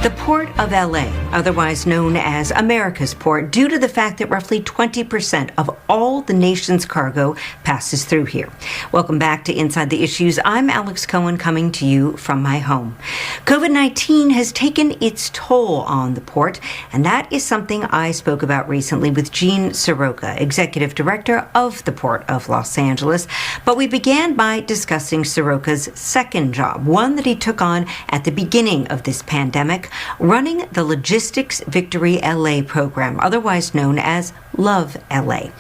The Port of LA, otherwise known as America's Port, due to the fact that roughly 20% of all the nation's cargo passes through here. Welcome back to Inside the Issues. I'm Alex Cohen, coming to you from my home. COVID-19 has taken its toll on the port, and that is something I spoke about recently with Gene Seroka, Executive Director of the Port of Los Angeles. But we began by discussing Seroka's second job, one that he took on at the beginning of this pandemic, running the Logistics Victory LA program, otherwise known as LoVLA.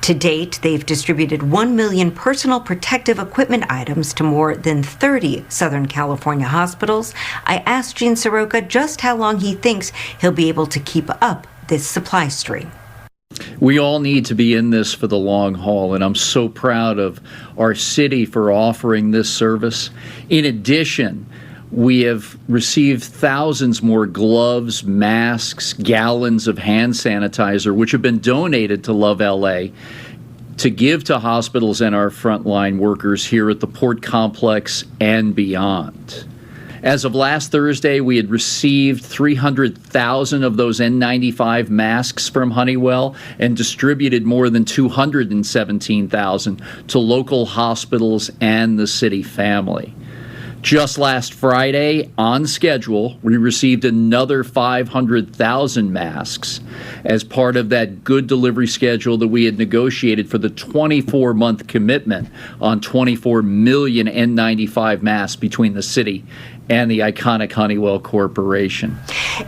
To date, they've distributed 1 million personal protective equipment items to more than 30 Southern California hospitals. I asked Gene Seroka just how long he thinks he'll be able to keep up this supply stream. We all need to be in this for the long haul, and I'm so proud of our city for offering this service. In addition, we have received thousands more gloves, masks, gallons of hand sanitizer, which have been donated to LoVLA to give to hospitals and our frontline workers here at the port complex and beyond. As of last Thursday, we had received 300,000 of those N95 masks from Honeywell and distributed more than 217,000 to local hospitals and the city family. Just last Friday, on schedule, we received another 500,000 masks as part of that good delivery schedule that we had negotiated for the 24-month commitment on 24 million N95 masks between the city and the iconic Honeywell Corporation.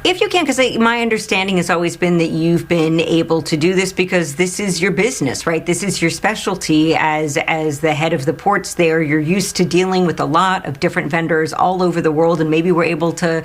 If you can, because my understanding has always been that you've been able to do this because this is your business, right? This is your specialty as the head of the ports there. You're used to dealing with a lot of different vendors all over the world, and maybe we're able to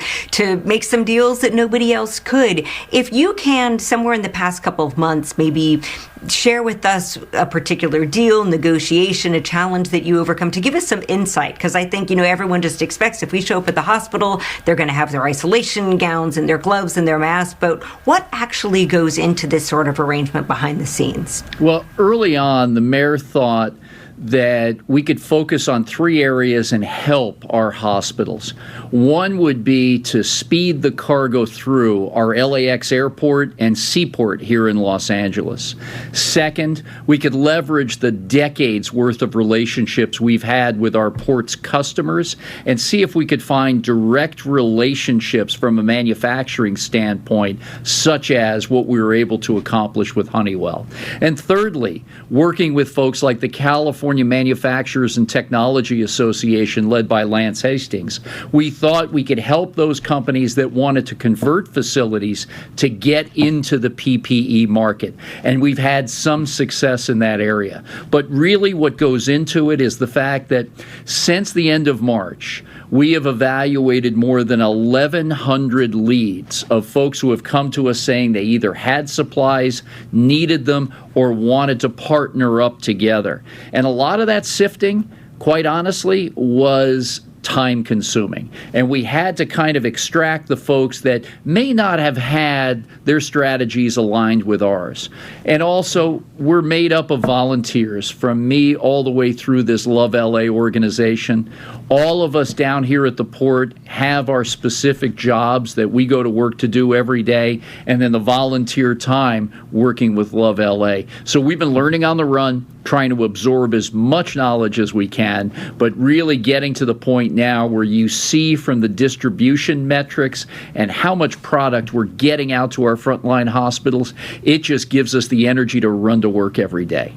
make some deals that nobody else could. If you can, somewhere in the past couple of months, maybe share with us a particular deal, negotiation, a challenge that you overcome to give us some insight, because I think, everyone just expects if we show up at the hospital, they're going to have their isolation gowns and their gloves and their masks. But what actually goes into this sort of arrangement behind the scenes? Well, early on, the mayor thought that we could focus on three areas and help our hospitals. One would be to speed the cargo through our LAX airport and seaport here in Los Angeles. Second, we could leverage the decades worth of relationships we've had with our port's customers and see if we could find direct relationships from a manufacturing standpoint, such as what we were able to accomplish with Honeywell. And thirdly, working with folks like the California Manufacturers and Technology Association, led by Lance Hastings. We thought we could help those companies that wanted to convert facilities to get into the PPE market. And we've had some success in that area. But really what goes into it is the fact that since the end of March, we have evaluated more than 1,100 leads of folks who have come to us saying they either had supplies, needed them, or wanted to partner up together. And a lot of that sifting, quite honestly, was time-consuming. And we had to kind of extract the folks that may not have had their strategies aligned with ours. And also, we're made up of volunteers, from me all the way through this LoVLA organization. All of us down here at the port have our specific jobs that we go to work to do every day, and then the volunteer time working with LoVLA. So we've been learning on the run, trying to absorb as much knowledge as we can, but really getting to the point now where you see from the distribution metrics and how much product we're getting out to our frontline hospitals, it just gives us the energy to run to work every day.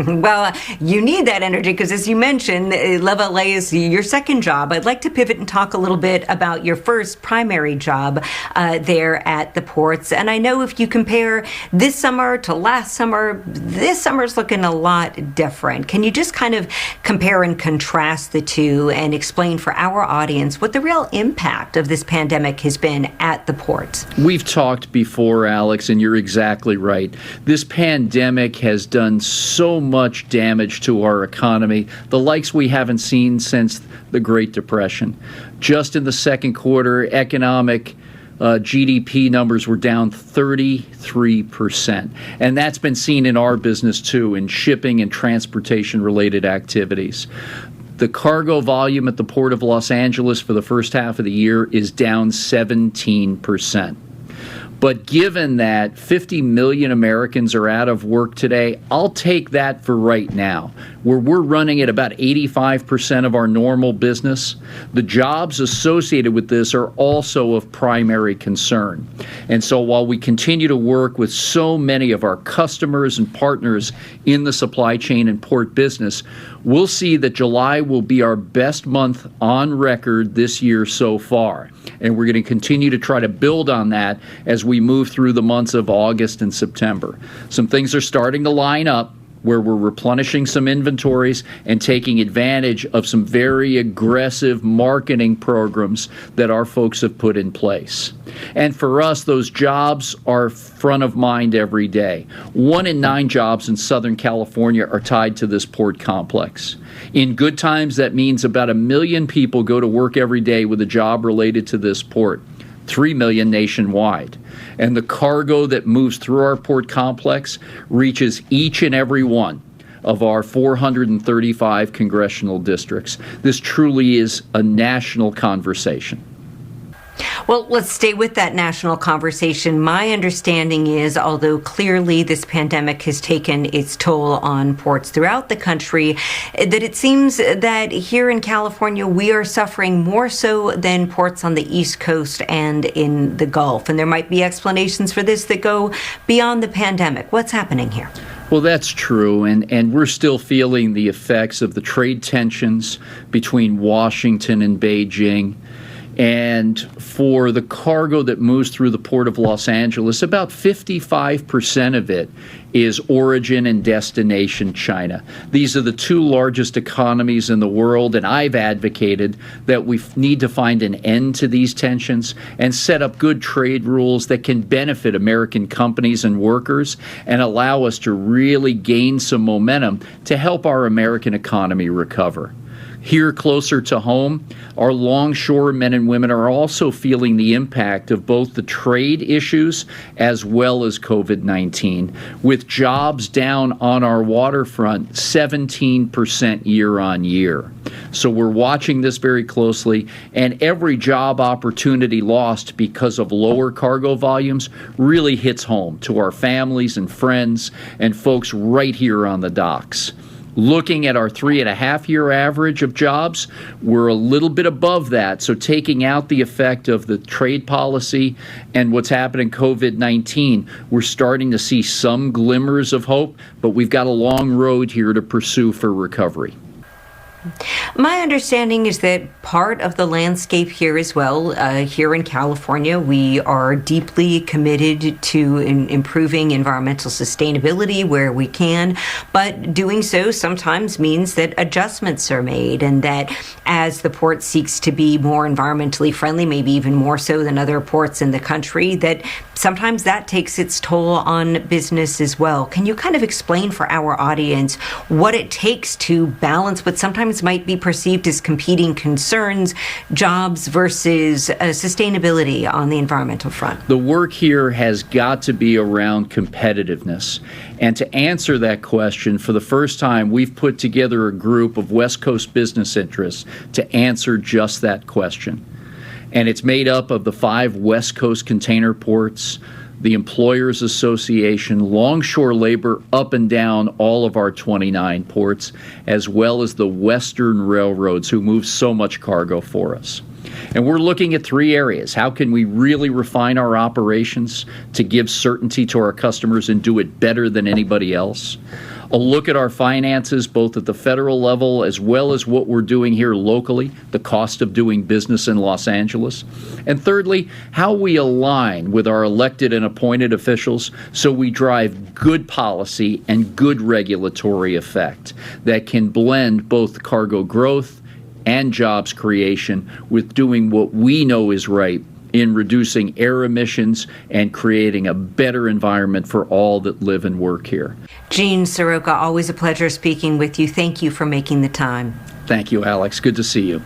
Well, you need that energy because, as you mentioned, LoVLA is your second job. I'd like to pivot and talk a little bit about your first primary job there at the ports. And I know if you compare this summer to last summer, this summer's looking a lot different. Can you just kind of compare and contrast the two and explain for our audience what the real impact of this pandemic has been at the ports? We've talked before, Alex, and you're exactly right. This pandemic has done so much damage to our economy, the likes we haven't seen since the Great Depression. Just in the second quarter, economic GDP numbers were down 33%. And that's been seen in our business, too, in shipping and transportation-related activities. The cargo volume at the Port of Los Angeles for the first half of the year is down 17%. But given that 50 million Americans are out of work today, I'll take that for right now. Where we're running at about 85% of our normal business, the jobs associated with this are also of primary concern. And so while we continue to work with so many of our customers and partners in the supply chain and port business, we'll see that July will be our best month on record this year so far. And we're going to continue to try to build on that as we move through the months of August and September. Some things are starting to line up where we're replenishing some inventories and taking advantage of some very aggressive marketing programs that our folks have put in place. And for us, those jobs are front of mind every day. 1 in 9 jobs in Southern California are tied to this port complex. In good times, that means about 1 million people go to work every day with a job related to this port. 3 million nationwide. And the cargo that moves through our port complex reaches each and every one of our 435 congressional districts. This truly is a national conversation. Well, let's stay with that national conversation. My understanding is, although clearly this pandemic has taken its toll on ports throughout the country, that it seems that here in California, we are suffering more so than ports on the East Coast and in the Gulf. And there might be explanations for this that go beyond the pandemic. What's happening here? Well, that's true, and we're still feeling the effects of the trade tensions between Washington and Beijing. And for the cargo that moves through the Port of Los Angeles, about 55% of it is origin and destination China. These are the 2 largest economies in the world, and I've advocated that we need to find an end to these tensions and set up good trade rules that can benefit American companies and workers and allow us to really gain some momentum to help our American economy recover. Here closer to home, our longshore men and women are also feeling the impact of both the trade issues as well as COVID-19, with jobs down on our waterfront 17% year on year. So we're watching this very closely, and every job opportunity lost because of lower cargo volumes really hits home to our families and friends and folks right here on the docks. Looking at our 3.5-year average of jobs, we're a little bit above that. So taking out the effect of the trade policy and what's happening in COVID-19, we're starting to see some glimmers of hope, but we've got a long road here to pursue for recovery. My understanding is that part of the landscape here as well, here in California, we are deeply committed to improving environmental sustainability where we can, but doing so sometimes means that adjustments are made, and that as the port seeks to be more environmentally friendly, maybe even more so than other ports in the country, that sometimes that takes its toll on business as well. Can you kind of explain for our audience what it takes to balance what sometimes might be perceived as competing concerns, jobs versus sustainability on the environmental front? The work here has got to be around competitiveness. And to answer that question, for the first time, we've put together a group of West Coast business interests to answer just that question. And it's made up of the 5 West Coast container ports, the Employers Association, longshore labor up and down all of our 29 ports, as well as the Western railroads who move so much cargo for us. And we're looking at 3 areas. How can we really refine our operations to give certainty to our customers and do it better than anybody else? A look at our finances, both at the federal level as well as what we're doing here locally, the cost of doing business in Los Angeles. And thirdly, how we align with our elected and appointed officials so we drive good policy and good regulatory effect that can blend both cargo growth and jobs creation with doing what we know is right in reducing air emissions and creating a better environment for all that live and work here. Gene Seroka, always a pleasure speaking with you. Thank you for making the time. Thank you, Alex. Good to see you.